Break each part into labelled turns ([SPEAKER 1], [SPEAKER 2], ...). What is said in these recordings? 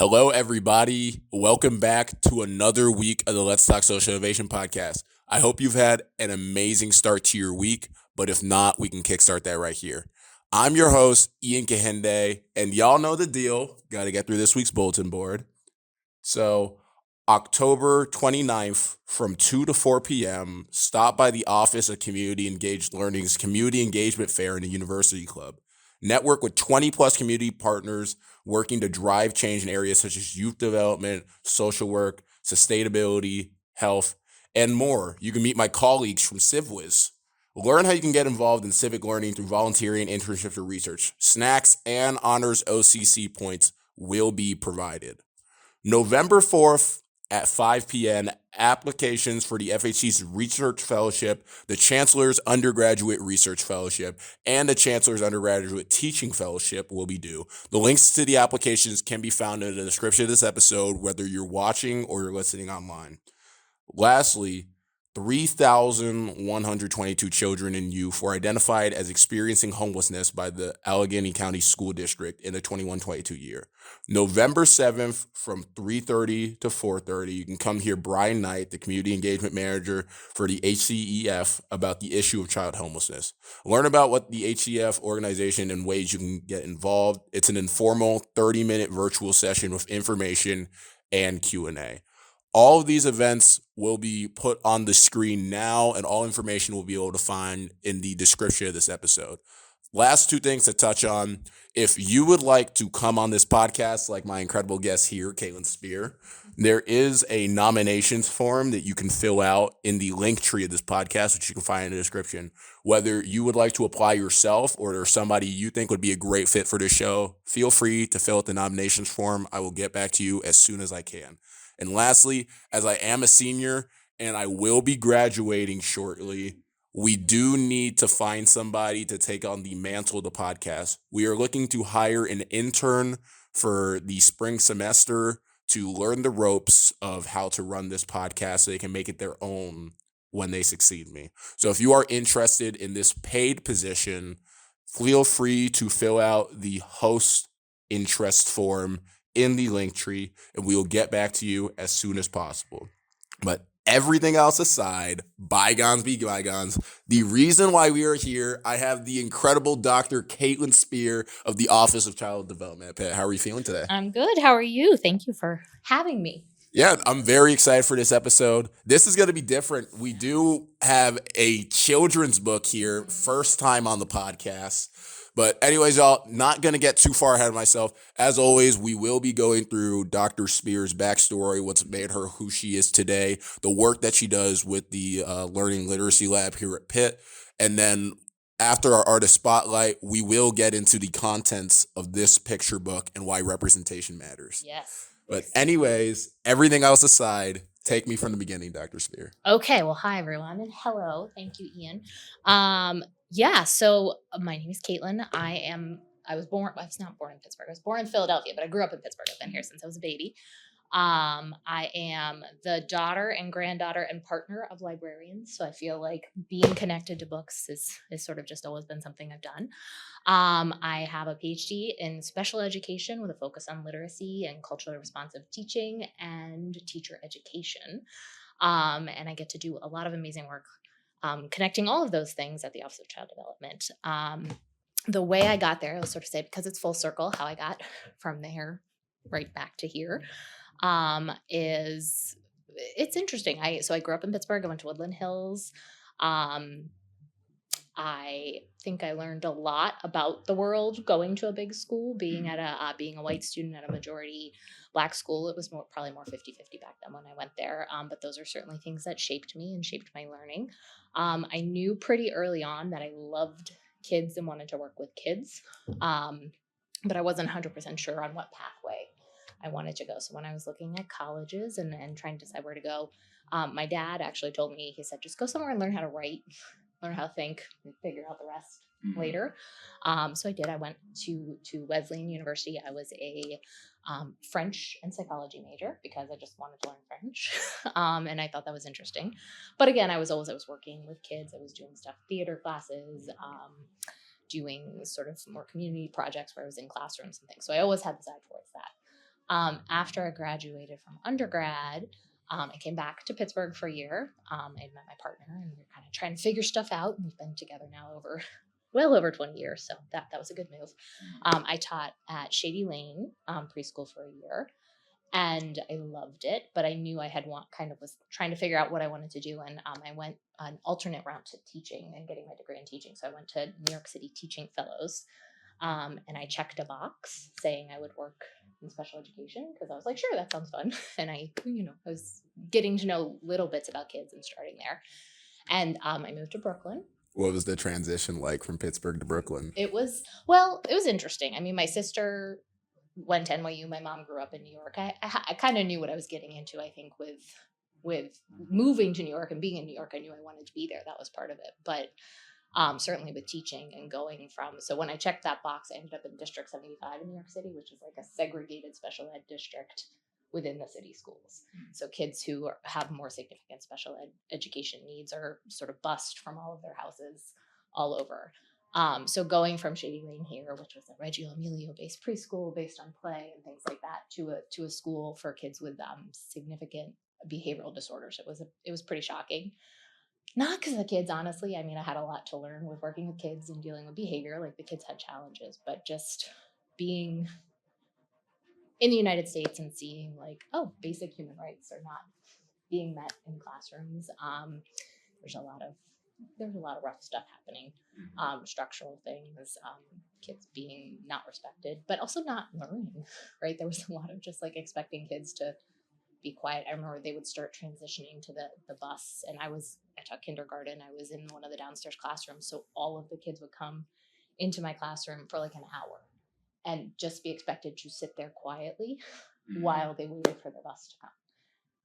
[SPEAKER 1] Hello, everybody. Welcome back to another week of the Let's Talk Social Innovation podcast. I hope you've had an amazing start to your week, but if not, we can kickstart that right here. I'm your host, Ian Kahende, and y'all know the deal. Got to get through this week's bulletin board. So, October 29th from 2 to 4 p.m., stop by the Office of Community Engaged Learning's Community Engagement Fair in the University Club. Network with 20 plus community partners working to drive change in areas such as youth development, social work, sustainability, health, and more. You can meet my colleagues from CivWiz. Learn how you can get involved in civic learning through volunteering, internships, or research. Snacks and honors OCC points will be provided. November 4th at 5 p.m., applications for the FHC's Research Fellowship, the Chancellor's Undergraduate Research Fellowship, and the Chancellor's Undergraduate Teaching Fellowship will be due. The links to the applications can be found in the description of this episode, whether you're watching or you're listening online. Lastly, 3,122 children and youth were identified as experiencing homelessness by the Allegheny County School District in the 21-22 year. November 7th from 3:30 to 4:30, you can come hear Brian Knight, the Community Engagement Manager for the HCEF, about the issue of child homelessness. Learn about what the HCEF organization and ways you can get involved. It's an informal 30-minute virtual session with information and Q&A. All of these events will be put on the screen now, and all information will be able to find in the description of this episode. Last two things to touch on. If you would like to come on this podcast, like my incredible guest here, Forbes Spear, there is a nominations form that you can fill out in the link tree of this podcast, which you can find in the description. Whether you would like to apply yourself or there's somebody you think would be a great fit for this show, feel free to fill out the nominations form. I will get back to you as soon as I can. And lastly, as I am a senior and I will be graduating shortly, we do need to find somebody to take on the mantle of the podcast. We are looking to hire an intern for the spring semester to learn the ropes of how to run this podcast so they can make it their own when they succeed me. So if you are interested in this paid position, feel free to fill out the host interest form in the link tree, and we will get back to you as soon as possible. But everything else aside, bygones be bygones. The reason why we are here, I have the incredible Dr. Forbes Spear of the Office of Child Development. Pat, how are you feeling today?
[SPEAKER 2] I'm good. How are you? Thank you for having me.
[SPEAKER 1] Yeah, I'm very excited for this episode. This is going to be different. We do have a children's book here, first time on the podcast. But anyways, y'all, not going to get too far ahead of myself. As always, we will be going through Dr. Spear's backstory, what's made her who she is today, the work that she does with the Learning Literacy Lab here at Pitt. And then after our artist spotlight, we will get into the contents of this picture book and why representation matters.
[SPEAKER 2] Yes.
[SPEAKER 1] But anyways, everything else aside, take me from the beginning, Dr. Spear.
[SPEAKER 2] Okay. Well, hi, everyone. And hello. Thank you, Ian. So my name is Caitlin. I was not born in Pittsburgh. I was born in Philadelphia, but I grew up in Pittsburgh. I've been here since I was a baby. I am the daughter and granddaughter and partner of librarians. So I feel like being connected to books is sort of just always been something I've done. I have a PhD in special education with a focus on literacy and culturally responsive teaching and teacher education. And I get to do a lot of amazing work connecting all of those things at the Office of Child Development. The way I got there, I'll sort of say, because it's full circle, how I got from there right back to here. It's interesting. I grew up in Pittsburgh. I went to Woodland Hills. I think I learned a lot about the world going to a big school, being a white student at a majority Black school. It was probably more 50-50 back then when I went there. But those are certainly things that shaped me and shaped my learning. I knew pretty early on that I loved kids and wanted to work with kids. But I wasn't 100% sure on what pathway I wanted to go. So when I was looking at colleges and trying to decide where to go, my dad actually told me, he said, just go somewhere and learn how to write, learn how to think, and figure out the rest later. So I did. I went to Wesleyan University. I was a French and psychology major because I just wanted to learn French. And I thought that was interesting. But again, I was working with kids. I was doing stuff, theater classes, doing sort of more community projects where I was in classrooms and things. So I always had this eye towards that. After I graduated from undergrad, I came back to Pittsburgh for a year. I met my partner, and we were kind of trying to figure stuff out. We've been together now over well over 20 years, so that was a good move. I taught at Shady Lane preschool for a year, and I loved it. But I knew I had was trying to figure out what I wanted to do, and I went an alternate route to teaching and getting my degree in teaching. So I went to New York City Teaching Fellows, and I checked a box saying I would work in special education because I was like, sure, that sounds fun. And I was getting to know little bits about kids and starting there. And I moved to Brooklyn.
[SPEAKER 1] What was the transition like from Pittsburgh to Brooklyn?
[SPEAKER 2] It was interesting. I mean, my sister went to NYU. My mom grew up in New York. I kind of knew what I was getting into. I think with moving to New York and being in New York, I knew I wanted to be there. That was part of it. But certainly with teaching and going from, so when I checked that box, I ended up in District 75 in New York City, which is like a segregated special ed district within the city schools. So kids who have more significant special education needs are sort of bused from all of their houses all over. So going from Shady Lane here, which was a Reggio Emilio based preschool based on play and things like that, to a school for kids with significant behavioral disorders, it was pretty shocking. Not because of the kids, honestly. I mean, I had a lot to learn with working with kids and dealing with behavior. Like the kids had challenges, but just being in the United States and seeing like, oh, basic human rights are not being met in classrooms. There's a lot of rough stuff happening, structural things, kids being not respected, but also not learning. Right? There was a lot of just like expecting kids to be quiet. I remember they would start transitioning to the bus, and I taught kindergarten. I was in one of the downstairs classrooms, so all of the kids would come into my classroom for like an hour and just be expected to sit there quietly while they waited for the bus to come.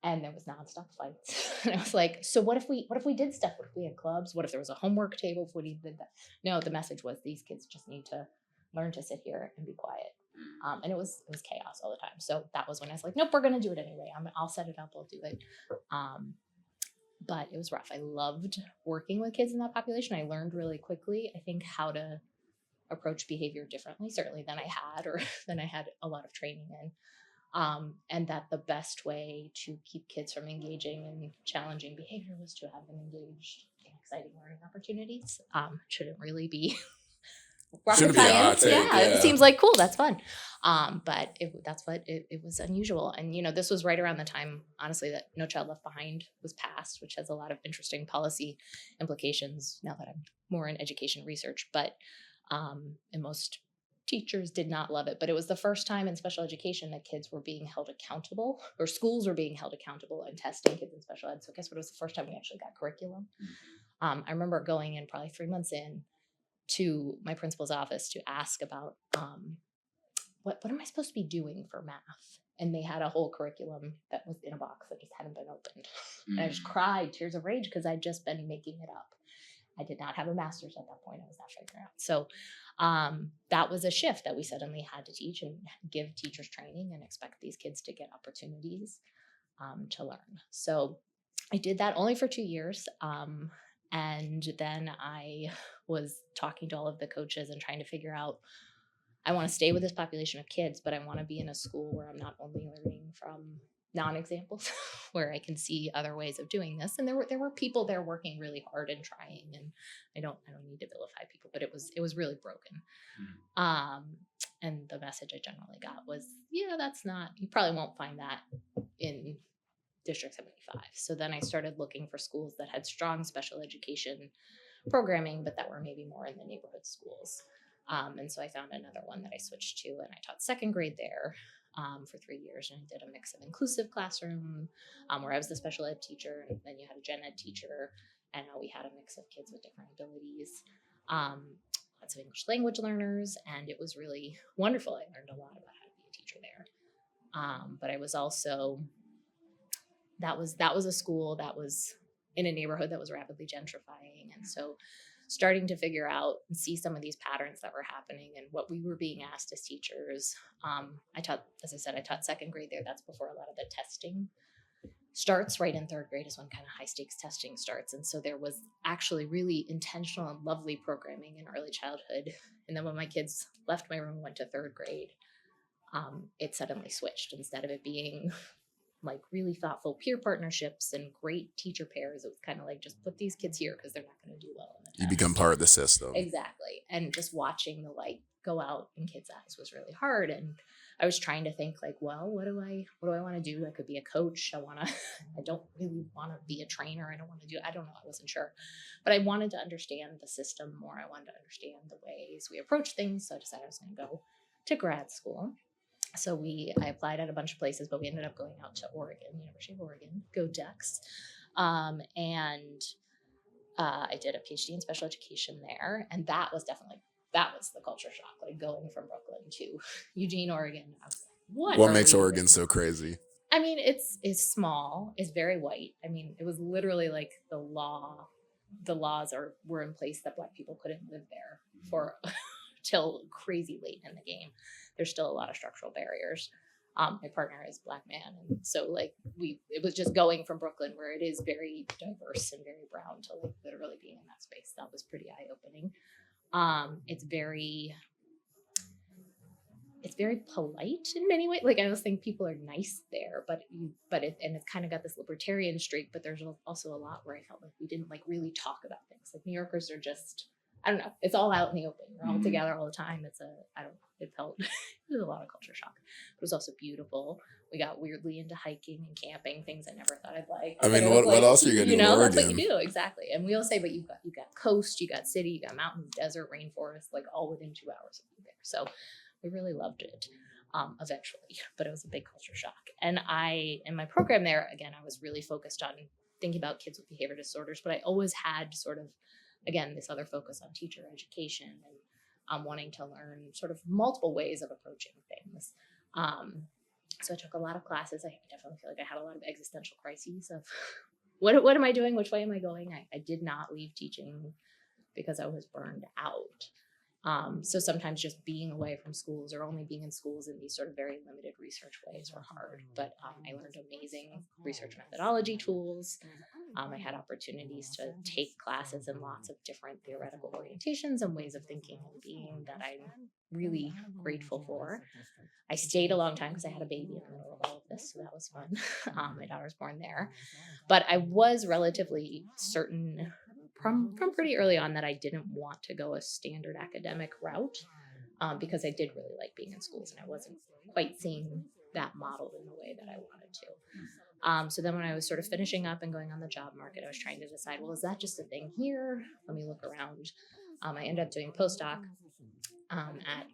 [SPEAKER 2] And there was nonstop fights. And I was like, so what if we did stuff? What if we had clubs? What if there was a homework table? If we did that? No, the message was these kids just need to learn to sit here and be quiet. And it was chaos all the time. So that was when I was like, nope, we're gonna do it anyway. I'll set it up. I'll do it. But it was rough. I loved working with kids in that population. I learned really quickly, I think, how to approach behavior differently, certainly than I had, or than I had a lot of training in. And that the best way to keep kids from engaging in challenging behavior was to have them engaged in exciting learning opportunities. Shouldn't really be rocket
[SPEAKER 1] Shouldn't be a hot
[SPEAKER 2] science.
[SPEAKER 1] take,
[SPEAKER 2] Yeah,
[SPEAKER 1] yeah.
[SPEAKER 2] it seems like cool. That's fun. But it was unusual. And, this was right around the time, honestly, that No Child Left Behind was passed, which has a lot of interesting policy implications now that I'm more in education research. But, and most teachers did not love it, but it was the first time in special education that kids were being held accountable, or schools were being held accountable and testing kids in special ed. So guess what? It was the first time we actually got curriculum. I remember going in probably 3 months in to my principal's office to ask about what am I supposed to be doing for math? And they had a whole curriculum that was in a box that just hadn't been opened. And I just cried tears of rage because I'd just been making it up. I did not have a master's at that point. I was not figuring out. So that was a shift that we suddenly had to teach and give teachers training and expect these kids to get opportunities to learn. So I did that only for 2 years. And then I was talking to all of the coaches and trying to figure out, I want to stay with this population of kids, but I want to be in a school where I'm not only learning from non-examples, where I can see other ways of doing this. And there were people there working really hard and trying, and I don't need to vilify people, but it was really broken. And the message I generally got was, yeah, you probably won't find that in District 75. So then I started looking for schools that had strong special education programming, but that were maybe more in the neighborhood schools. And so I found another one that I switched to, and I taught second grade there for 3 years. And I did a mix of inclusive classroom, where I was the special ed teacher, and then you had a gen ed teacher, and we had a mix of kids with different abilities. Lots of English language learners, and it was really wonderful. I learned a lot about how to be a teacher there. But I was also, that was a school that was in a neighborhood that was rapidly gentrifying. And so starting to figure out and see some of these patterns that were happening and what we were being asked as teachers. I taught second grade there. That's before a lot of the testing starts. Right in third grade is when kind of high stakes testing starts. And so there was actually really intentional and lovely programming in early childhood. And then when my kids left my room and went to third grade, it suddenly switched. Instead of it being like really thoughtful peer partnerships and great teacher pairs, it was kind of like just put these kids here because they're not going to do well in the
[SPEAKER 1] You become
[SPEAKER 2] test.
[SPEAKER 1] part of the system.
[SPEAKER 2] Exactly. And just watching the light go out in kids' eyes was really hard. And I was trying to think like, well, what do I want to do? I could be a coach. I don't really want to be a trainer. I don't know. I wasn't sure. But I wanted to understand the system more. I wanted to understand the ways we approach things. So I decided I was going to go to grad school. So I applied at a bunch of places, but we ended up going out to Oregon, University of Oregon, go Ducks. And I did a PhD in special education there, and that was the culture shock. Like going from Brooklyn to Eugene, Oregon. I was like,
[SPEAKER 1] What makes Oregon so crazy?
[SPEAKER 2] I mean, it's small. It's very white. I mean, it was literally like the law. The laws were in place that Black people couldn't live there for till crazy late in the game. There's still a lot of structural barriers. My partner is Black man, and so like it was just going from Brooklyn, where it is very diverse and very brown, to like literally being in that space. That was pretty eye opening. It's very polite in many ways. Like I always think people are nice there, but it's kind of got this libertarian streak. But there's also a lot where I felt like we didn't like really talk about things. Like New Yorkers are just, I don't know, it's all out in the open. We're all together all the time. I don't know, it felt it was a lot of culture shock. It was also beautiful. We got weirdly into hiking and camping, things I never thought I'd like.
[SPEAKER 1] I mean, what else are you gonna do in Oregon?
[SPEAKER 2] That's what you do, exactly. And we all say, but you got coast, you got city, you got mountains, desert, rainforest, like all within 2 hours of you there. So we really loved it eventually, but it was a big culture shock. And in my program there, again, I was really focused on thinking about kids with behavior disorders, but I always had sort of, again, this other focus on teacher education and wanting to learn sort of multiple ways of approaching things. So I took a lot of classes. I definitely feel like I had a lot of existential crises of what am I doing? Which way am I going? I did not leave teaching because I was burned out. So sometimes just being away from schools or only being in schools in these sort of very limited research ways were hard. But I learned amazing research methodology tools. I had opportunities to take classes in lots of different theoretical orientations and ways of thinking and being that I'm really grateful for. I stayed a long time because I had a baby in the middle of all of this, so that was fun. My daughter was born there. But I was relatively certain from pretty early on that I didn't want to go a standard academic route because I did really like being in schools and I wasn't quite seeing that modeled in the way that I wanted to. So then when I was sort of finishing up and going on the job market, I was trying to decide, well, is that just a thing here? Let me look around. I ended up doing postdoc at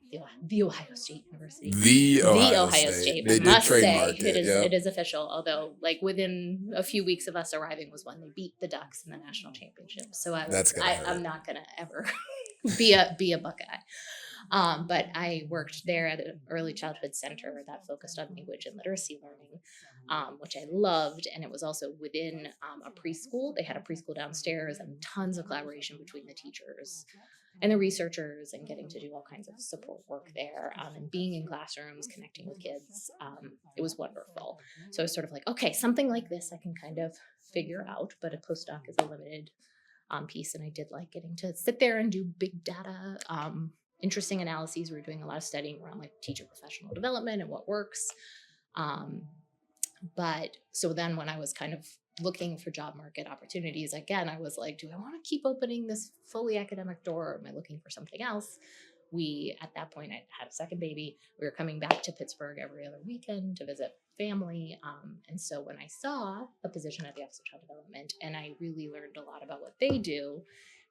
[SPEAKER 2] the Ohio State University.
[SPEAKER 1] The Ohio State.
[SPEAKER 2] They
[SPEAKER 1] did trademark it.
[SPEAKER 2] It is official. Although, like within a few weeks of us arriving was when they beat the Ducks in the national championship. So I'm not gonna ever be a Buckeye. But I worked there at an early childhood center that focused on language and literacy learning, which I loved. And it was also within a preschool. They had a preschool downstairs and tons of collaboration between the teachers and the researchers and getting to do all kinds of support work there and being in classrooms, connecting with kids. It was wonderful. So I was sort of like, okay, something like this I can kind of figure out, but a postdoc is a limited piece. And I did like getting to sit there and do big data, interesting analyses. We were doing a lot of studying around like teacher professional development and what works. But so then when I was kind of looking for job market opportunities, again, I was like, do I want to keep opening this fully academic door or am I looking for something else? At that point, I had a second baby. We were coming back to Pittsburgh every other weekend to visit family. And so when I saw a position at the Office of Child Development, and I really learned a lot about what they do,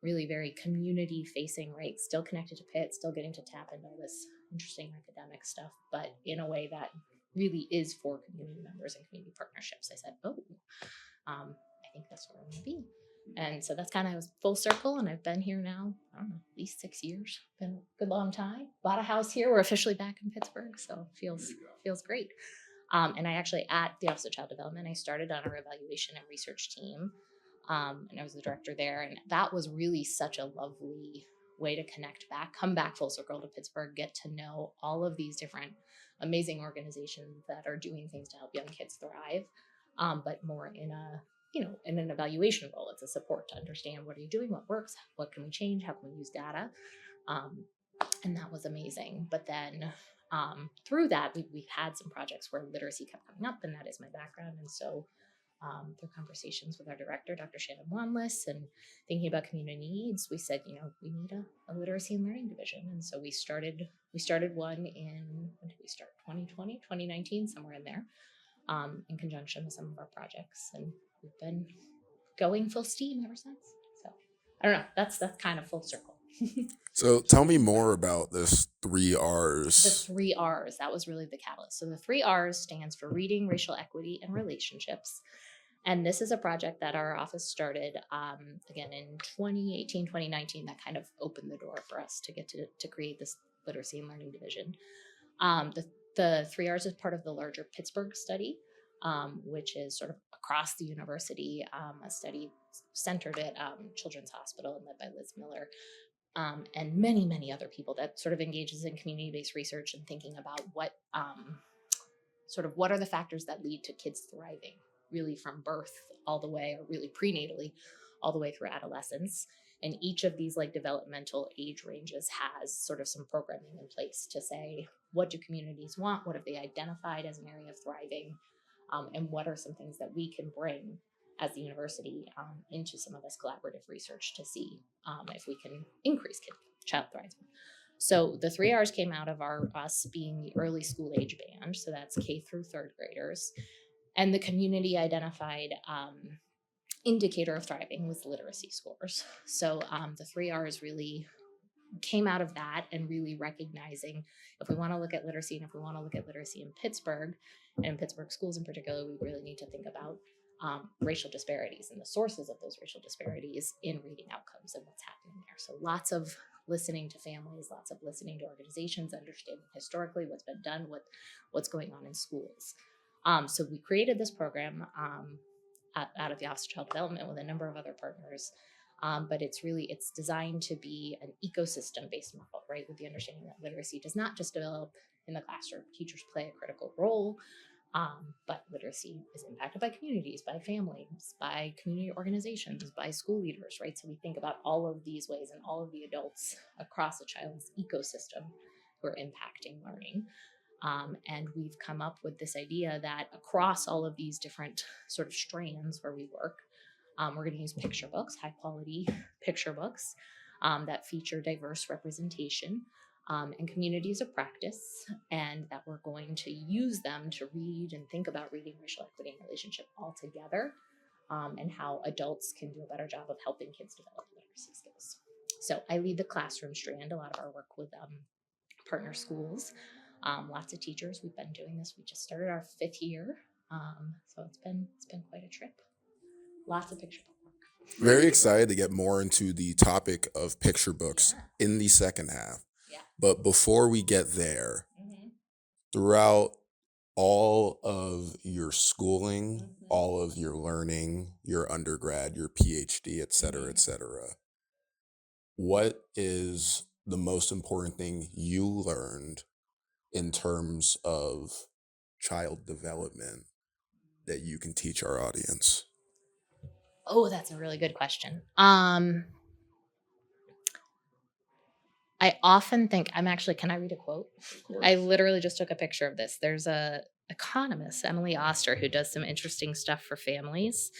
[SPEAKER 2] really very community facing, right? Still connected to Pitt, still getting to tap into all this interesting academic stuff, but in a way that really is for community members and community partnerships. I said, I think that's where I'm going to be. And so that's kind of full circle. And I've been here now, I don't know, at least 6 years. Been a good long time. Bought a house here. We're officially back in Pittsburgh. So it feels great. And I actually, at the Office of Child Development, I started on our evaluation and research team. And I was the director there. And that was really such a lovely way to connect back, come back full circle to Pittsburgh, get to know all of these different amazing organizations that are doing things to help young kids thrive, but more in an evaluation role. It's a support to understand what are you doing, what works, what can we change, how can we use data, and that was amazing. But then through that, we've had some projects where literacy kept coming up, and that is my background. And so through conversations with our director, Dr. Shannon Wanless, and thinking about community needs, we said, we need a literacy and learning division. And so we started one in, when did we start? 2020, 2019, somewhere in there, in conjunction with some of our projects. And we've been going full steam ever since. So I don't know, that's kind of full circle.
[SPEAKER 1] So tell me more about this three
[SPEAKER 2] The
[SPEAKER 1] R's.
[SPEAKER 2] three R's, that was really the catalyst. So the three R's stands for reading, racial equity, and relationships. And this is a project that our office started, again, in 2018, 2019, that kind of opened the door for us to get to create this literacy and learning division. The three R's is part of the larger Pittsburgh study, which is sort of across the university, a study centered at Children's Hospital and led by Liz Miller, and many, many other people that sort of engages in community-based research and thinking about what are the factors that lead to kids thriving, really from birth all the way, or really prenatally, all the way through adolescence. And each of these like developmental age ranges has sort of some programming in place to say, what do communities want? What have they identified as an area of thriving? And what are some things that we can bring as the university into some of this collaborative research to see if we can increase child thriving. So the three R's came out of us being the early school age band. So that's K through third graders. And the community identified indicator of thriving was literacy scores. So the three R's really came out of that, and really recognizing if we want to look at literacy, and if we want to look at literacy in Pittsburgh, and in Pittsburgh schools in particular, we really need to think about racial disparities and the sources of those racial disparities in reading outcomes and what's happening there. So lots of listening to families, lots of listening to organizations, understanding historically what's been done, what's going on in schools. So we created this program out of the Office of Child Development with a number of other partners. But it's designed to be an ecosystem-based model, right? With the understanding that literacy does not just develop in the classroom. Teachers play a critical role, but literacy is impacted by communities, by families, by community organizations, by school leaders, right? So we think about all of these ways and all of the adults across a child's ecosystem who are impacting learning. And we've come up with this idea that across all of these different sort of strands where we work, we're going to use picture books, high quality picture books that feature diverse representation and communities of practice, and that we're going to use them to read and think about reading, racial equity, and relationship all together, and how adults can do a better job of helping kids develop literacy skills. So I lead the classroom strand, a lot of our work with partner schools, lots of teachers. We've been doing this. We just started our 5th year, so it's been quite a trip. Lots of picture book work.
[SPEAKER 1] Very excited to get more into the topic of picture books
[SPEAKER 2] Yeah.
[SPEAKER 1] in the second half.
[SPEAKER 2] Yeah.
[SPEAKER 1] But before we get there,
[SPEAKER 2] Mm-hmm.
[SPEAKER 1] throughout all of your schooling,
[SPEAKER 2] Mm-hmm.
[SPEAKER 1] all of your learning, your undergrad, your PhD, et cetera,
[SPEAKER 2] Mm-hmm.
[SPEAKER 1] what is the most important thing you learned in terms of child development that you can teach our audience?
[SPEAKER 2] Oh, that's a really good question. I often think can I read a quote? I literally just took a picture of this. There's a economist, Emily Oster, who does some interesting stuff for families.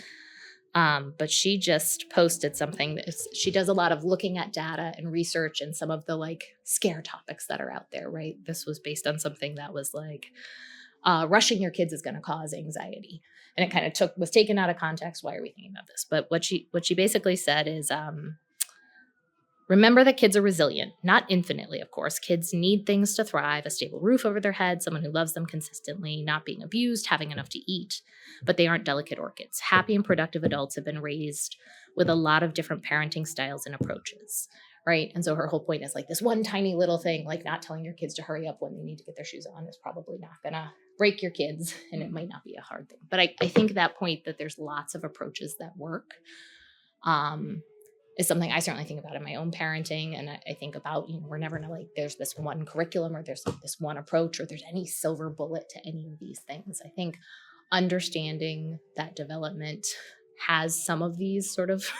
[SPEAKER 2] But she just posted something. She does a lot of looking at data and research and some of the like scare topics that are out there, right? This was based on something that was like, rushing your kids is going to cause anxiety. And it kind of was taken out of context. Why are we thinking about this? But what she basically said is, remember that kids are resilient, not infinitely, of course. Kids need things to thrive, a stable roof over their head, someone who loves them consistently, not being abused, having enough to eat. But they aren't delicate orchids. Happy and productive adults have been raised with a lot of different parenting styles and approaches, right? And so her whole point is like this one tiny little thing, like not telling your kids to hurry up when they need to get their shoes on, is probably not going to break your kids, and it might not be a hard thing. But I think that point that there's lots of approaches that work, is something I certainly think about in my own parenting. And I think about, we're never gonna there's this one curriculum, or there's like this one approach, or there's any silver bullet to any of these things. I think understanding that development has some of these sort of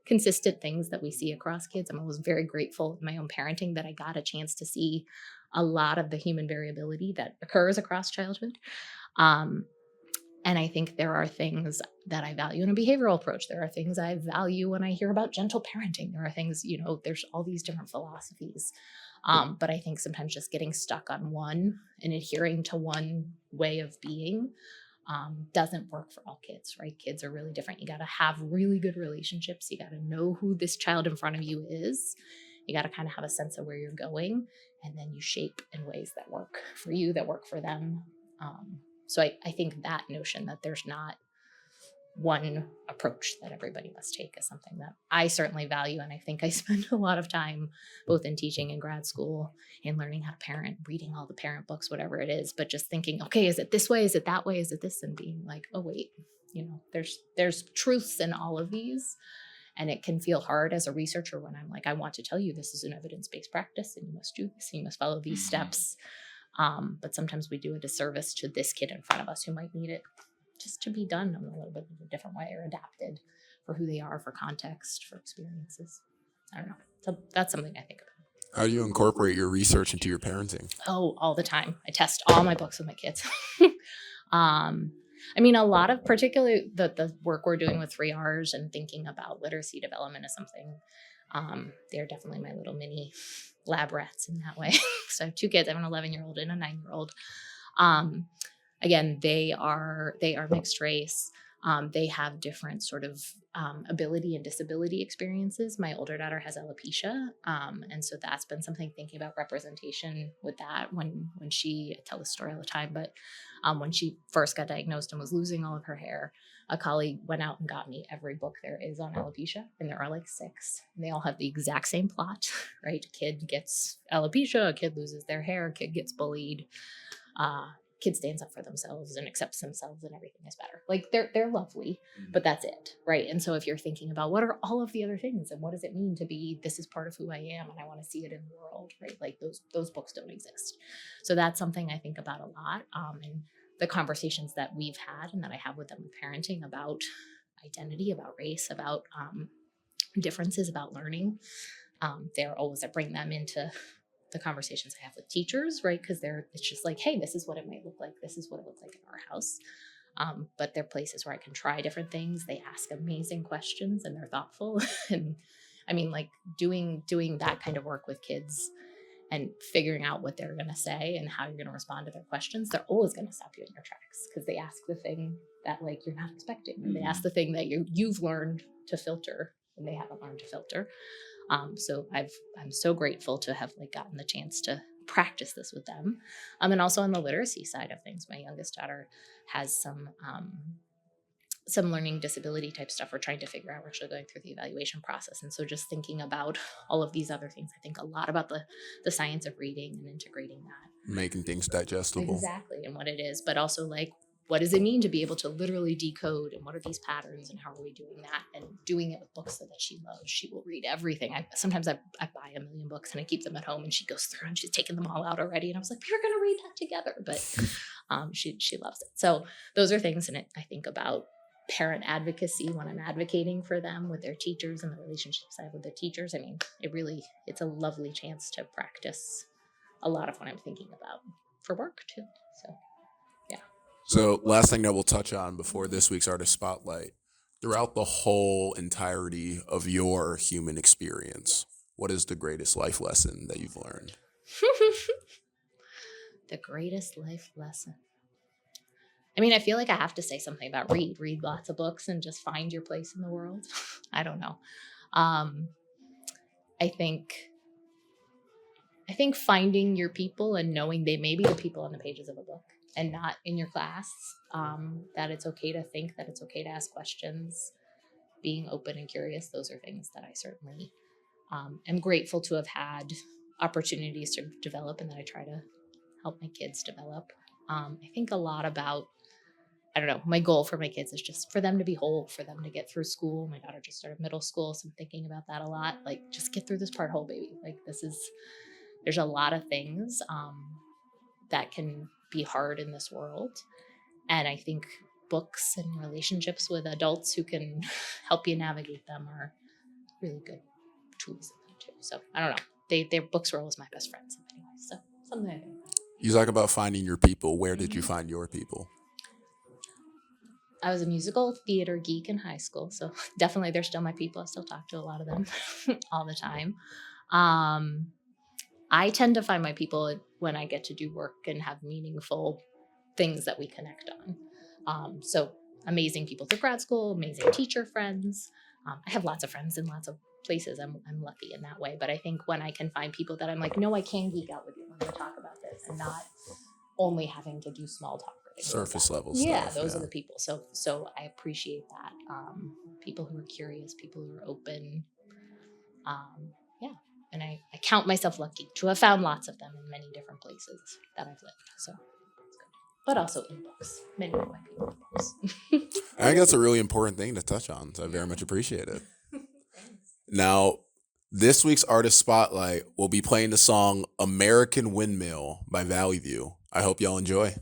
[SPEAKER 2] consistent things that we see across kids. I'm always very grateful in my own parenting that I got a chance to see a lot of the human variability that occurs across childhood. Um, and I think there are things that I value in a behavioral approach. There are things I value when I hear about gentle parenting. There are things, there's all these different philosophies. But I think sometimes just getting stuck on one and adhering to one way of being doesn't work for all kids, right? Kids are really different. You got to have really good relationships. You got to know who this child in front of you is. You got to kind of have a sense of where you're going, and then you shape in ways that work for you, that work for them. So I think that notion that there's not one approach that everybody must take is something that I certainly value. And I think I spend a lot of time both in teaching in grad school and learning how to parent, reading all the parent books, whatever it is, but just thinking, okay, is it this way? Is it that way? Is it this? And being like, oh, wait, there's truths in all of these. And it can feel hard as a researcher when I'm like, I want to tell you this is an evidence-based practice and you must do this and you must follow these steps. But sometimes we do a disservice to this kid in front of us who might need it just to be done in a little bit of a different way or adapted for who they are, for context, for experiences. I don't know. So that's something I think about.
[SPEAKER 1] How do you incorporate your research into your parenting?
[SPEAKER 2] Oh, all the time. I test all my books with my kids. A lot of particularly the work we're doing with 3Rs and thinking about literacy development is something. They're definitely my little mini lab rats in that way. So I have two kids. I have an 11-year-old and a 9-year-old. Again, they are mixed race. They have different sort of ability and disability experiences. My older daughter has alopecia. And so that's been something, thinking about representation with that when she, I tell this story all the time, but when she first got diagnosed and was losing all of her hair, a colleague went out and got me every book there is on alopecia. And there are like 6. And they all have the exact same plot, right? A kid gets alopecia, a kid loses their hair, a kid gets bullied. Kid stands up for themselves and accepts themselves and everything is better. Like they're lovely, but that's it, right? And so if you're thinking about what are all of the other things and what does it mean to be, this is part of who I am and I want to see it in the world, right? Like those books don't exist. So that's something I think about a lot. And the conversations that we've had and that I have with them with parenting about identity, about race, about differences, about learning, they're always, I bring them into the conversations I have with teachers, right? Because it's just like, hey, this is what it might look like. This is what it looks like in our house. But they're places where I can try different things. They ask amazing questions and they're thoughtful. And doing that kind of work with kids and figuring out what they're going to say and how you're going to respond to their questions, they're always going to stop you in your tracks because they ask the thing that like you're not expecting. Or they ask the thing that you've learned to filter and they haven't learned to filter. So I'm so grateful to have gotten the chance to practice this with them. And also on the literacy side of things, my youngest daughter has some learning disability type stuff we're trying to figure out. We're actually going through the evaluation process. And so just thinking about all of these other things, I think a lot about the science of reading and integrating that.
[SPEAKER 1] Making things digestible.
[SPEAKER 2] Exactly. And what it is, but also what does it mean to be able to literally decode and what are these patterns and how are we doing that and doing it with books that she loves. She will read everything. Sometimes I buy 1 million books and I keep them at home and she goes through and she's taken them all out already. And I was like, we were going to read that together, but she loves it. So those are things. And I think about parent advocacy when I'm advocating for them with their teachers and the relationships I have with the teachers. It's a lovely chance to practice a lot of what I'm thinking about for work too. So, yeah.
[SPEAKER 1] So last thing that we'll touch on before this week's Artist Spotlight, throughout the whole entirety of your human experience, what is the greatest life lesson that you've learned?
[SPEAKER 2] The greatest life lesson. I feel like I have to say something about read lots of books and just find your place in the world. I don't know. I think finding your people and knowing they may be the people on the pages of a book and not in your class, that it's okay to think, that it's okay to ask questions, being open and curious. Those are things that I certainly am grateful to have had opportunities to develop and that I try to help my kids develop. I think a lot about, I don't know, my goal for my kids is just for them to be whole, for them to get through school. My daughter just started middle school, so I'm thinking about that a lot. Just get through this part whole, baby. There's a lot of things that can be hard in this world. And I think books and relationships with adults who can help you navigate them are really good tools in that too. So I don't know. Their books were always my best friends anyway. So something I think.
[SPEAKER 1] You talk about finding your people. Where did you
[SPEAKER 2] Mhm.
[SPEAKER 1] find your people?
[SPEAKER 2] I was a musical theater geek in high school, so definitely they're still my people. I still talk to a lot of them all the time. Um, I tend to find my people when I get to do work and have meaningful things that we connect on. So amazing people through grad school, amazing teacher friends. I have lots of friends in lots of places. I'm lucky in that way. But I think when I can find people that I'm like, no, I can geek out with you. We're going to talk about this, and not only having to do small talk or things like
[SPEAKER 1] Surface
[SPEAKER 2] that.
[SPEAKER 1] level
[SPEAKER 2] Yeah,
[SPEAKER 1] stuff.
[SPEAKER 2] those are
[SPEAKER 1] Yeah.
[SPEAKER 2] the people. So I appreciate that. People who are curious, people who are open. Yeah, and I count myself lucky to have found lots of them in many different places that I've lived. So it's good. But also in books. Many of my people in books.
[SPEAKER 1] I think that's a really important thing to touch on. So I very much appreciate it. Now, this week's artist spotlight will be playing the song American Windmill by Valley View. I hope y'all enjoy.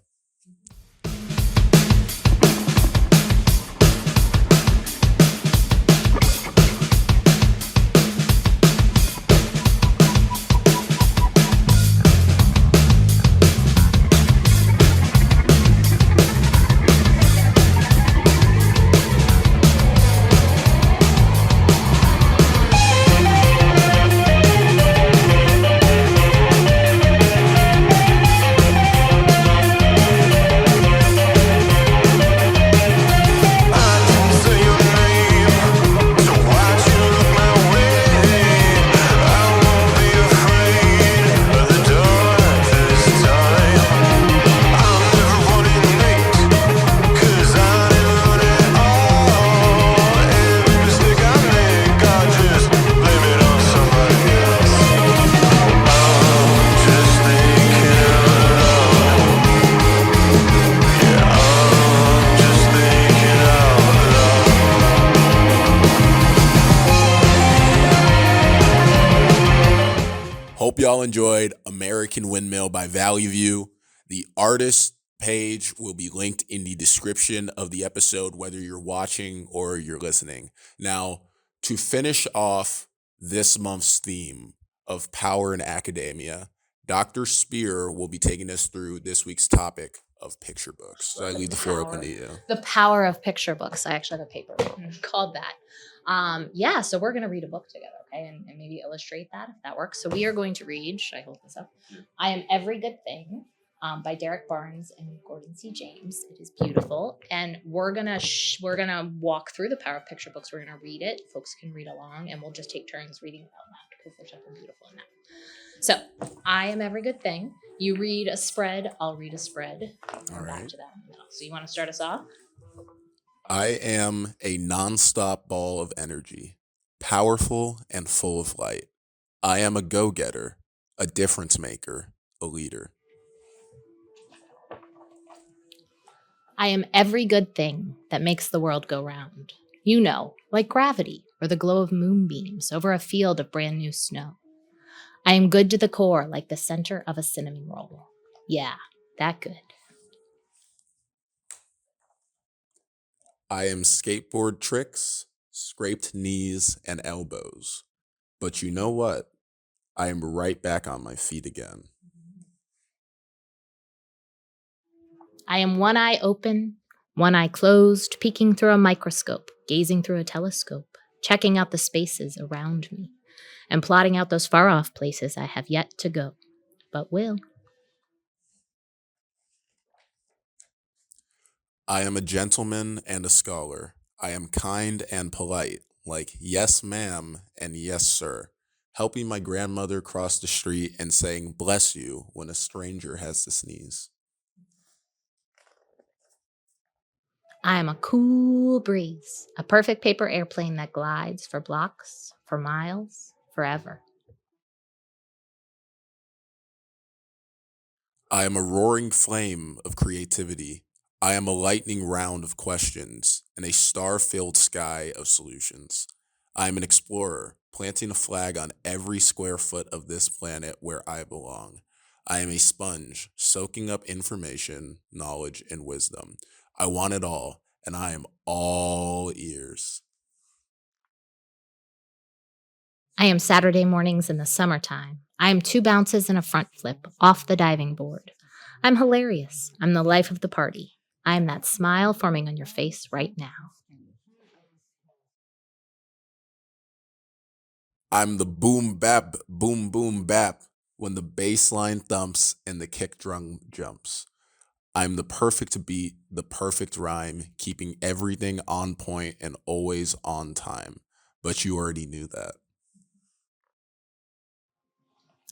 [SPEAKER 1] Hope y'all enjoyed American Windmill by Valley View. The artist page will be linked in the description of the episode, whether you're watching or you're listening. Now, to finish off this month's theme of power in academia, Dr. Spear will be taking us through this week's topic of picture books. So I leave the floor open to you.
[SPEAKER 2] The power of picture books. I actually have a paper called that. Yeah, so we're going to read a book together, okay, and maybe illustrate that if that works. So we are going to read, should I hold this up? I Am Every Good Thing by Derek Barnes and Gordon C. James. It is beautiful, and we're gonna walk through the power of picture books. We're gonna read it. Folks can read along, and we'll just take turns reading it out loud because there's something beautiful in that. So, I Am Every Good Thing. You read a spread, I'll read a spread.
[SPEAKER 1] All right.
[SPEAKER 2] Back to that. So you want to start us off?
[SPEAKER 1] I am a nonstop ball of energy, powerful and full of light. I am a go-getter, a difference maker, a leader.
[SPEAKER 2] I am every good thing that makes the world go round. You know, like gravity or the glow of moonbeams over a field of brand new snow. I am good to the core like the center of a cinnamon roll. Yeah, that good.
[SPEAKER 1] I am skateboard tricks, scraped knees and elbows. But you know what? I am right back on my feet again.
[SPEAKER 2] I am one eye open, one eye closed, peeking through a microscope, gazing through a telescope, checking out the spaces around me, and plotting out those far off places I have yet to go, but will.
[SPEAKER 1] I am a gentleman and a scholar. I am kind and polite, like yes, ma'am, and yes, sir, helping my grandmother cross the street and saying bless you when a stranger has to sneeze.
[SPEAKER 2] I am a cool breeze, a perfect paper airplane that glides for blocks, for miles, forever.
[SPEAKER 1] I am a roaring flame of creativity. I am a lightning round of questions and a star filled sky of solutions. I am an explorer, planting a flag on every square foot of this planet where I belong. I am a sponge, soaking up information, knowledge, and wisdom. I want it all, and I am all ears.
[SPEAKER 2] I am Saturday mornings in the summertime. I am 2 bounces and a front flip off the diving board. I'm hilarious. I'm the life of the party. I am that smile forming on your face right now.
[SPEAKER 1] I'm the boom bap, boom boom bap when the bass line thumps and the kick drum jumps. I'm the perfect beat, the perfect rhyme, keeping everything on point and always on time. But you already knew that.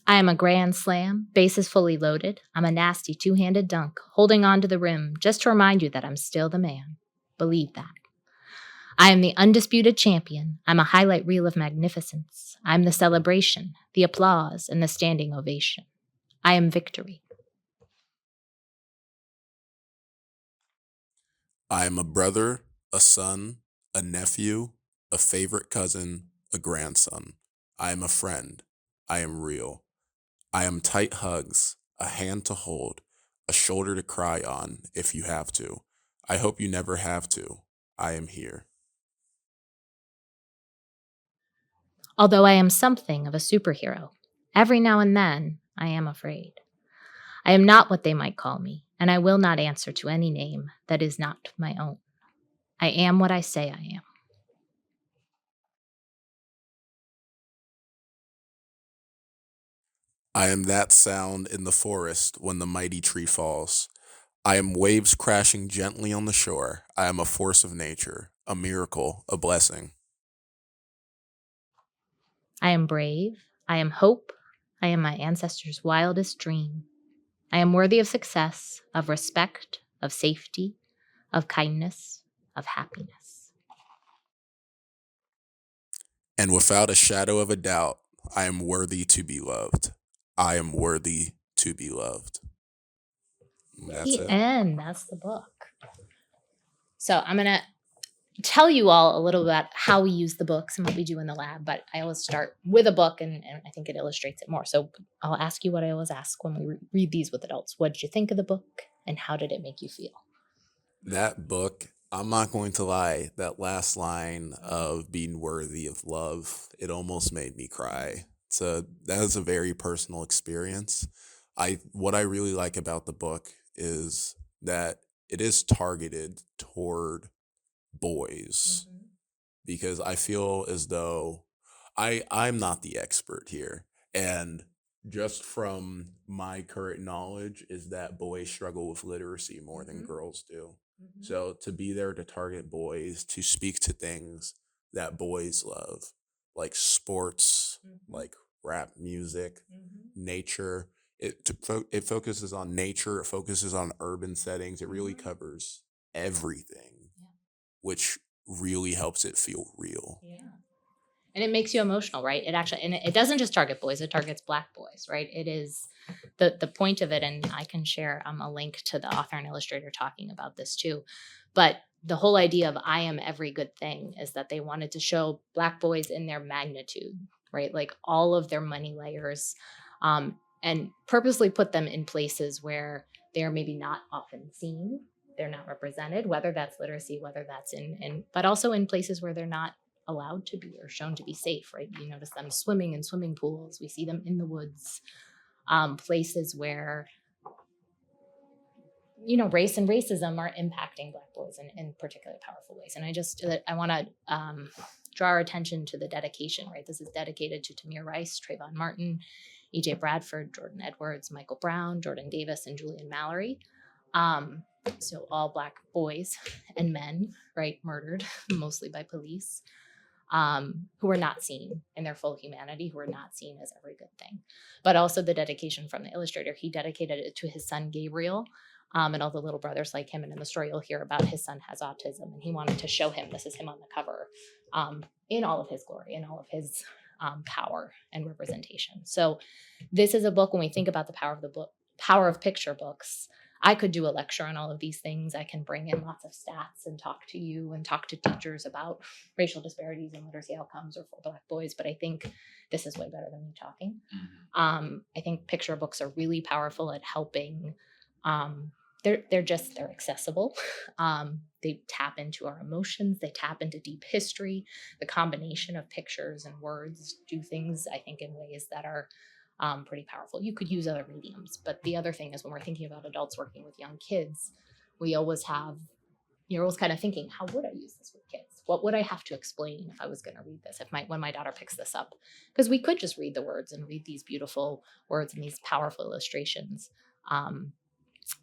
[SPEAKER 2] I am a grand slam, bases fully loaded. I'm a nasty 2-handed dunk, holding on to the rim just to remind you that I'm still the man. Believe that. I am the undisputed champion. I'm a highlight reel of magnificence. I'm the celebration, the applause, and the standing ovation. I am victory.
[SPEAKER 1] I am a brother, a son, a nephew, a favorite cousin, a grandson. I am a friend. I am real. I am tight hugs, a hand to hold, a shoulder to cry on if you have to. I hope you never have to. I am here.
[SPEAKER 2] Although I am something of a superhero, every now and then I am afraid. I am not what they might call me, and I will not answer to any name that is not my own. I am what I say I am.
[SPEAKER 1] I am that sound in the forest when the mighty tree falls. I am waves crashing gently on the shore. I am a force of nature, a miracle, a blessing.
[SPEAKER 2] I am brave. I am hope. I am my ancestors' wildest dream. I am worthy of success, of respect, of safety, of kindness, of happiness.
[SPEAKER 1] And without a shadow of a doubt, I am worthy to be loved. I am worthy to be loved. And that's
[SPEAKER 2] The
[SPEAKER 1] it.
[SPEAKER 2] end. That's the book. So I'm going to tell you all a little about how we use the books and what we do in the lab, but I always start with a book and I think it illustrates it more. So I'll ask you what I always ask when we read these with adults. What did you think of the book and how did it make you feel?
[SPEAKER 1] That book, I'm not going to lie, that last line of being worthy of love, it almost made me cry. So that is a very personal experience. What I really like about the book is that it is targeted toward boys because I feel as though I'm not the expert here. And just from my current knowledge is that boys struggle with literacy more than girls do. So to be there to target boys, to speak to things that boys love, like sports, like rap music, nature, it focuses on nature, it focuses on urban settings, it really covers everything, which really helps it feel real.
[SPEAKER 2] Yeah. And it makes you emotional, right? It actually, and it doesn't just target boys, it targets Black boys, right? It is the point of it. And I can share a link to the author and illustrator talking about this too. But the whole idea of I am every good thing is that they wanted to show Black boys in their magnitude, right? Like all of their money layers, and purposely put them in places where they're maybe not often seen. They're not represented, whether that's literacy, whether that's but also in places where they're not allowed to be or shown to be safe, right? You notice them swimming in swimming pools. We see them in the woods, places where, race and racism are impacting Black boys in particularly powerful ways. And I want to draw our attention to the dedication, right? This is dedicated to Tamir Rice, Trayvon Martin, E.J. Bradford, Jordan Edwards, Michael Brown, Jordan Davis, and Julian Mallory. So all Black boys and men, right, murdered mostly by police, who are not seen in their full humanity, who are not seen as every good thing. But also the dedication from the illustrator. He dedicated it to his son, Gabriel, and all the little brothers like him. And in the story, you'll hear about his son has autism, and he wanted to show him, this is him on the cover, in all of his glory, in all of his power and representation. So this is a book, when we think about the power of picture books, I could do a lecture on all of these things. I can bring in lots of stats and talk to you and talk to teachers about racial disparities and literacy outcomes or for Black boys, but I think this is way better than me talking. I think picture books are really powerful at helping. They're accessible. They tap into our emotions. They tap into deep history. The combination of pictures and words do things, I think, in ways that are pretty powerful. You could use other mediums, but the other thing is when we're thinking about adults working with young kids, we always have, you're always kind of thinking, how would I use this with kids? What would I have to explain if I was going to read this? When my daughter picks this up, because we could just read the words and read these beautiful words and these powerful illustrations,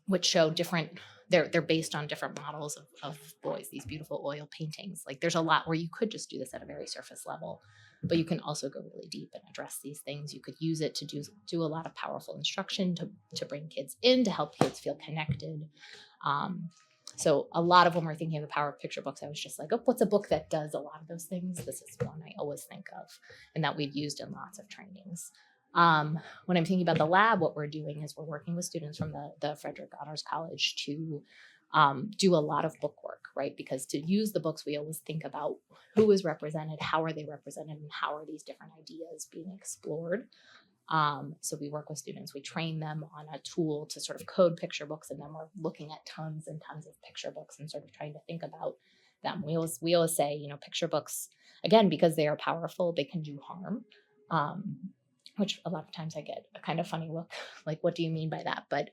[SPEAKER 2] which show different. They're based on different models of boys. These beautiful oil paintings. Like there's a lot where you could just do this at a very surface level, but you can also go really deep and address these things. You could use it to do a lot of powerful instruction to bring kids in, to help kids feel connected. So a lot of when we're thinking of the power of picture books, I was just like, oh, what's a book that does a lot of those things? This is one I always think of, and that we've used in lots of trainings. When I'm thinking about the lab, what we're doing is we're working with students from the Frederick Honors College to do a lot of book work, right? Because to use the books, we always think about who is represented, how are they represented, and how are these different ideas being explored. So we work with students, we train them on a tool to sort of code picture books, and then we're looking at tons and tons of picture books and sort of trying to think about them. We always say, picture books, again, because they are powerful, they can do harm. Which a lot of times I get a kind of funny look, like, what do you mean by that? But,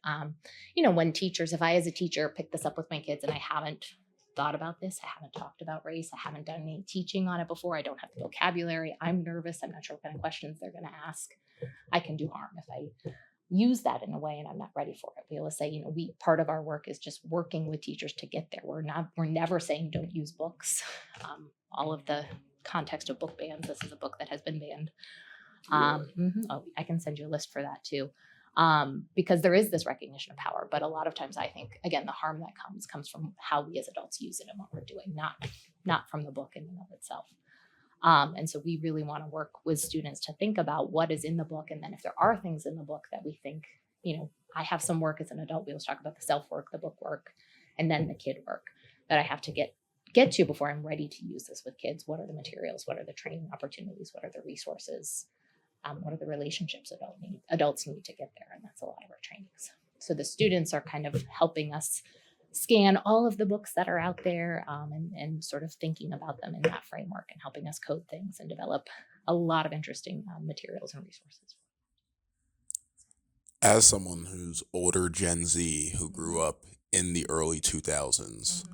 [SPEAKER 2] when teachers, if I as a teacher pick this up with my kids and I haven't thought about this, I haven't talked about race, I haven't done any teaching on it before, I don't have the vocabulary, I'm nervous, I'm not sure what kind of questions they're going to ask, I can do harm if I use that in a way and I'm not ready for it. We always say, part of our work is just working with teachers to get there. We're never saying don't use books. All of the context of book bans, this is a book that has been banned. Oh, I can send you a list for that too. Because there is this recognition of power, but a lot of times I think, again, the harm that comes from how we as adults use it and what we're doing, not from the book in and of itself. And so we really want to work with students to think about what is in the book. And then if there are things in the book that we think, I have some work as an adult, we always talk about the self work, the book work, and then the kid work that I have to get to before I'm ready to use this with kids. What are the materials? What are the training opportunities? What are the resources? What are the relationships adults need to get there? And that's a lot of our trainings. So the students are kind of helping us scan all of the books that are out there, and sort of thinking about them in that framework and helping us code things and develop a lot of interesting materials and resources.
[SPEAKER 1] As someone who's older Gen Z who grew up in the early 2000s,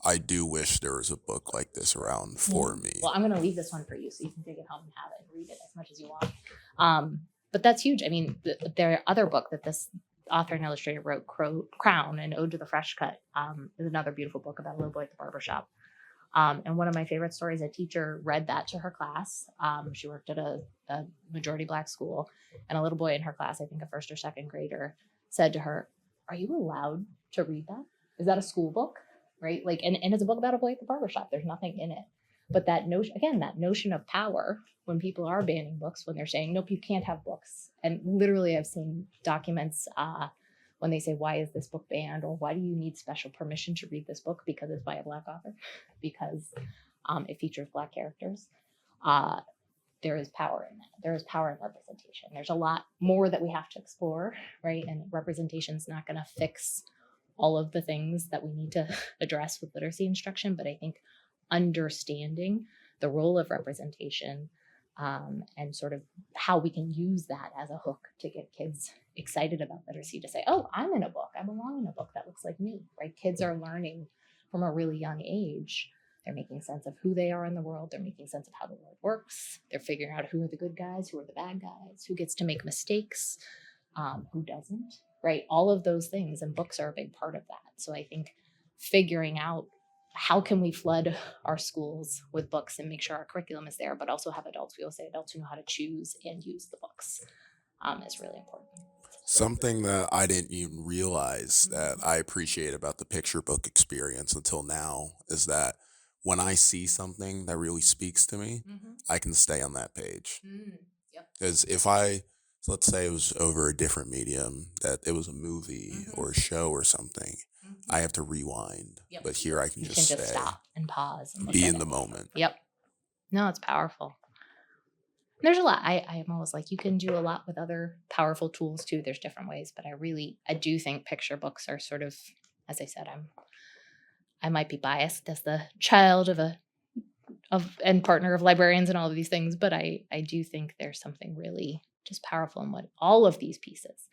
[SPEAKER 1] I do wish there was a book like this around for me.
[SPEAKER 2] Well, I'm going to leave this one for you so you can take it home and have it and read it as much as you want. But that's huge. I mean, their other book that this author and illustrator wrote, Crown, an Ode to the Fresh Cut, is another beautiful book about a little boy at the barbershop. And one of my favorite stories, a teacher read that to her class. She worked at a majority Black school, and a little boy in her class, I think a first or second grader, said to her, "Are you allowed to read that? Is that a school book?" Right? Like, and it's a book about a boy at the barbershop. There's nothing in it. But that notion of power, when people are banning books, when they're saying, nope, you can't have books. And literally I've seen documents when they say, why is this book banned? Or why do you need special permission to read this book? Because it's by a Black author, because it features Black characters. There is power in that. There is power in representation. There's a lot more that we have to explore, right? And representation is not going to fix all of the things that we need to address with literacy instruction. But I think understanding the role of representation and sort of how we can use that as a hook to get kids excited about literacy, to say, oh, I'm in a book. I belong in a book that looks like me, right? Kids are learning from a really young age. They're making sense of who they are in the world. They're making sense of how the world works. They're figuring out who are the good guys, who are the bad guys, who gets to make mistakes, who doesn't. Right? All of those things, and books are a big part of that. So I think figuring out how can we flood our schools with books and make sure our curriculum is there, but also have adults, we will say adults who know how to choose and use the books, is really important.
[SPEAKER 1] Something that I didn't even realize that I appreciate about the picture book experience until now is that when I see something that really speaks to me, I can stay on that page.
[SPEAKER 2] Yep.
[SPEAKER 1] Because let's say it was over a different medium, that it was a movie or a show or something, I have to rewind.
[SPEAKER 2] Yep.
[SPEAKER 1] But here I can
[SPEAKER 2] You
[SPEAKER 1] just
[SPEAKER 2] can just
[SPEAKER 1] stay,
[SPEAKER 2] stop and pause and
[SPEAKER 1] be in the moment.
[SPEAKER 2] Yep. No, it's powerful. There's a lot. I am always like, you can do a lot with other powerful tools too. There's different ways, but I do think picture books are sort of, as I said, I might be biased as the child of and partner of librarians and all of these things, but I do think there's something really just powerful in what all of these pieces.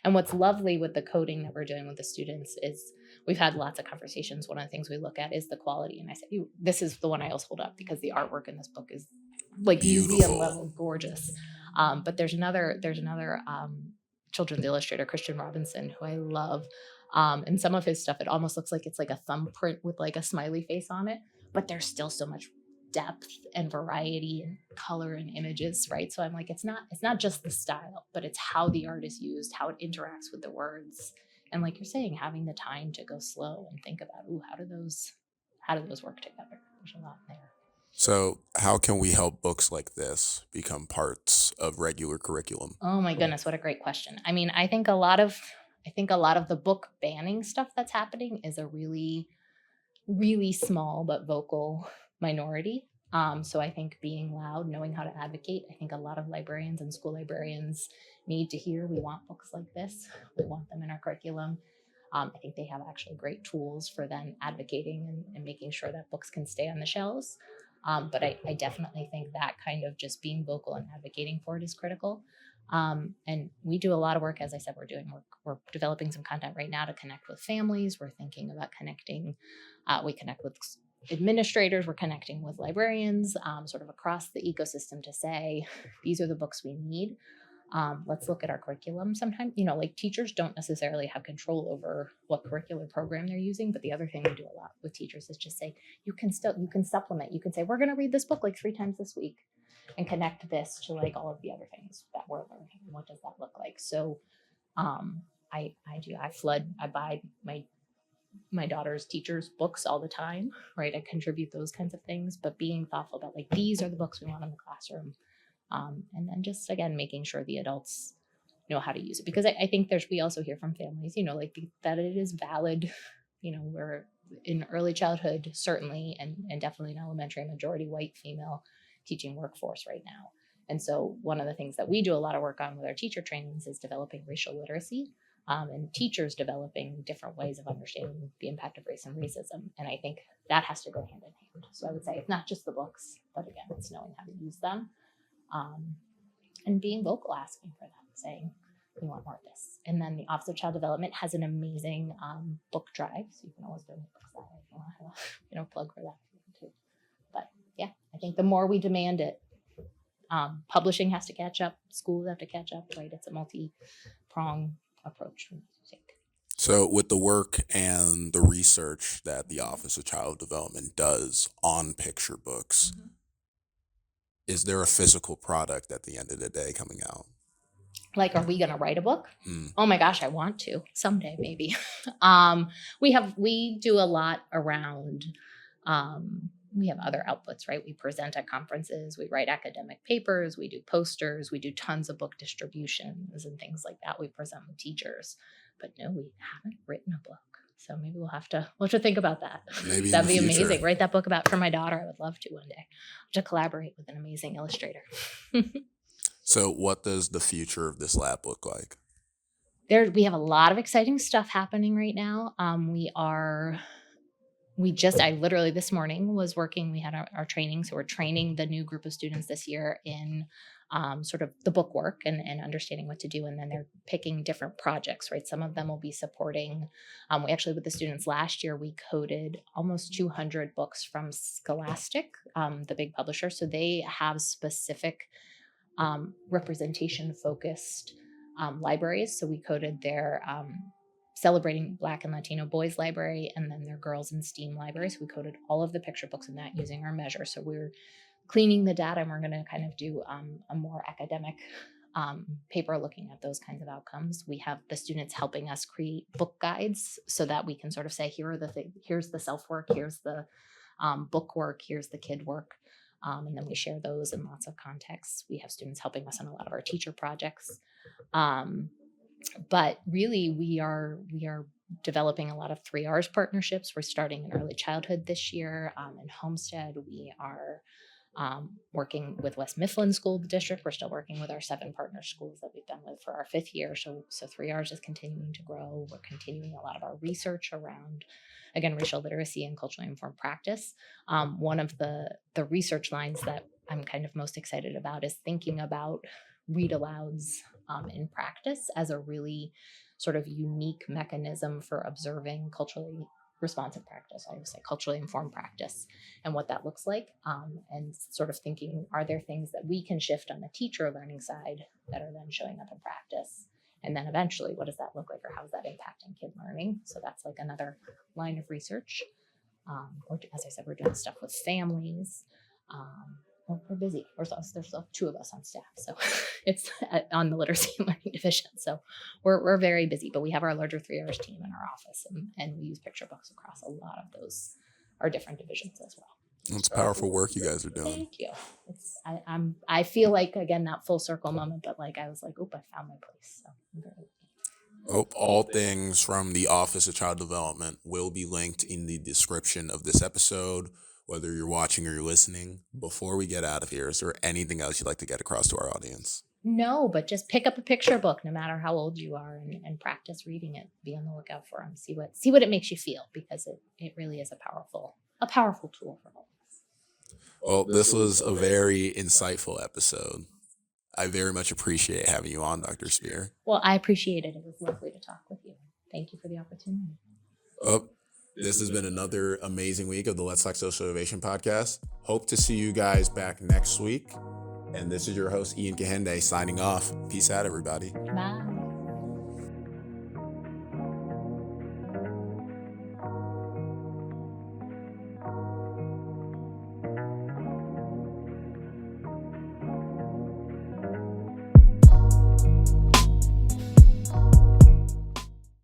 [SPEAKER 2] And what's lovely with the coding that we're doing with the students is we've had lots of conversations. One of the things we look at is the quality. And I said, this is the one I always hold up because the artwork in this book is like museum
[SPEAKER 1] Beautiful.
[SPEAKER 2] level gorgeous. But there's another children's illustrator, Christian Robinson, who I love. And some of his stuff, it almost looks like it's like a thumbprint with like a smiley face on it, but there's still so much depth and variety and color and images, right? So I'm like, it's not just the style, but it's how the art is used, how it interacts with the words. And like you're saying, having the time to go slow and think about, how do those work together? There's a lot there.
[SPEAKER 1] So, how can we help books like this become parts of regular curriculum?
[SPEAKER 2] Oh my goodness, what a great question. I mean, I think a lot of the book banning stuff that's happening is a really, really small but vocal minority. So I think being loud, knowing how to advocate, I think a lot of librarians and school librarians need to hear we want books like this. We want them in our curriculum. I think they have actually great tools for then advocating and making sure that books can stay on the shelves. But I definitely think that kind of just being vocal and advocating for it is critical. And we do a lot of work. As I said, we're developing some content right now to connect with families. We're thinking about connecting. We connect with administrators. We're connecting with librarians, sort of across the ecosystem to say, these are the books we need. Let's look at our curriculum. Sometimes, like teachers don't necessarily have control over what curricular program they're using. But the other thing we do a lot with teachers is just say, you can supplement. You can say, we're going to read this book like 3 times this week and connect this to like all of the other things that we're learning. What does that look like? So I buy my daughter's teachers books all the time, right? I contribute those kinds of things, but being thoughtful about like, these are the books we want in the classroom. And then just again, making sure the adults know how to use it, because I think we also hear from families, that it is valid. We're in early childhood, certainly, and definitely in elementary, a majority white female teaching workforce right now. And so one of the things that we do a lot of work on with our teacher trainings is developing racial literacy, and teachers developing different ways of understanding the impact of race and racism. And I think that has to go hand in hand. So I would say it's not just the books, but again, it's knowing how to use them, and being vocal, asking for them, saying, we want more of this. And then the Office of Child Development has an amazing book drive. So you can always donate books that way if you want to, plug for that too. But yeah, I think the more we demand it, publishing has to catch up, schools have to catch up, right? It's a multi-pronged approach.
[SPEAKER 1] So, with the work and the research that the Office of Child Development does on picture books,
[SPEAKER 2] Mhm.
[SPEAKER 1] is there a physical product at the end of the day coming out?
[SPEAKER 2] Like, are we going to write a book?
[SPEAKER 1] Hmm.
[SPEAKER 2] Oh my gosh, I want to someday, maybe. We do a lot around, we have other outputs, right? We present at conferences, we write academic papers, we do posters, we do tons of book distributions and things like that. We present with teachers, but no, we haven't written a book. So maybe we'll have to think about that.
[SPEAKER 1] Maybe in
[SPEAKER 2] That'd
[SPEAKER 1] the
[SPEAKER 2] be
[SPEAKER 1] future.
[SPEAKER 2] amazing. Write that book for my daughter. I would love to one day, to collaborate with an amazing illustrator.
[SPEAKER 1] So, what does the future of this lab look like?
[SPEAKER 2] We have a lot of exciting stuff happening right now. I literally this morning was working. We had our training. So we're training the new group of students this year in sort of the book work and understanding what to do. And then they're picking different projects, right? Some of them will be supporting. We actually, with the students last year, we coded almost 200 books from Scholastic, the big publisher. So they have specific representation focused libraries. So we coded their celebrating Black and Latino boys library, and then their girls in STEAM library. So we coded all of the picture books in that using our measure. So we're cleaning the data, and we're going to kind of do a more academic paper looking at those kinds of outcomes. We have the students helping us create book guides so that we can sort of say, here's the self work, here's the book work, here's the kid work. And then we share those in lots of contexts. We have students helping us on a lot of our teacher projects. But really, we are developing a lot of 3Rs partnerships. We're starting in early childhood this year. In Homestead, we are working with West Mifflin School District. We're still working with our 7 partner schools that we've been with for our 5th year. So 3Rs is continuing to grow. We're continuing a lot of our research around, again, racial literacy and culturally informed practice. One of the research lines that I'm kind of most excited about is thinking about read alouds in practice as a really sort of unique mechanism for observing culturally responsive practice. I would say culturally informed practice and what that looks like. And sort of thinking, are there things that we can shift on the teacher learning side that are then showing up in practice? And then eventually, what does that look like, or how is that impacting kid learning? So that's like another line of research. As I said, we're doing stuff with families. We're busy. There's two of us on staff, so it's on the literacy and learning division. So we're very busy, but we have our larger 3 hours team in our office, and we use picture books across a lot of those our different divisions as well.
[SPEAKER 1] It's powerful work you guys are doing.
[SPEAKER 2] Thank you. I feel like, again, that full circle moment, but like I was like, oop, I found my place. So I'm very
[SPEAKER 1] all things from the Office of Child Development will be linked in the description of this episode, whether you're watching or you're listening. Before we get out of here, is there anything else you'd like to get across to our audience?
[SPEAKER 2] No, but just pick up a picture book, no matter how old you are, and practice reading it. Be on the lookout for them. See what it makes you feel, because it really is a powerful tool for all of us.
[SPEAKER 1] Well, this was a very insightful episode. I very much appreciate having you on, Dr. Spear.
[SPEAKER 2] Well, I appreciate it. It was lovely to talk with you. Thank you for the opportunity.
[SPEAKER 1] This has been another amazing week of the Let's Talk Social Innovation podcast. Hope to see you guys back next week. And this is your host, Ian Kahende, signing off. Peace out, everybody.
[SPEAKER 2] Bye.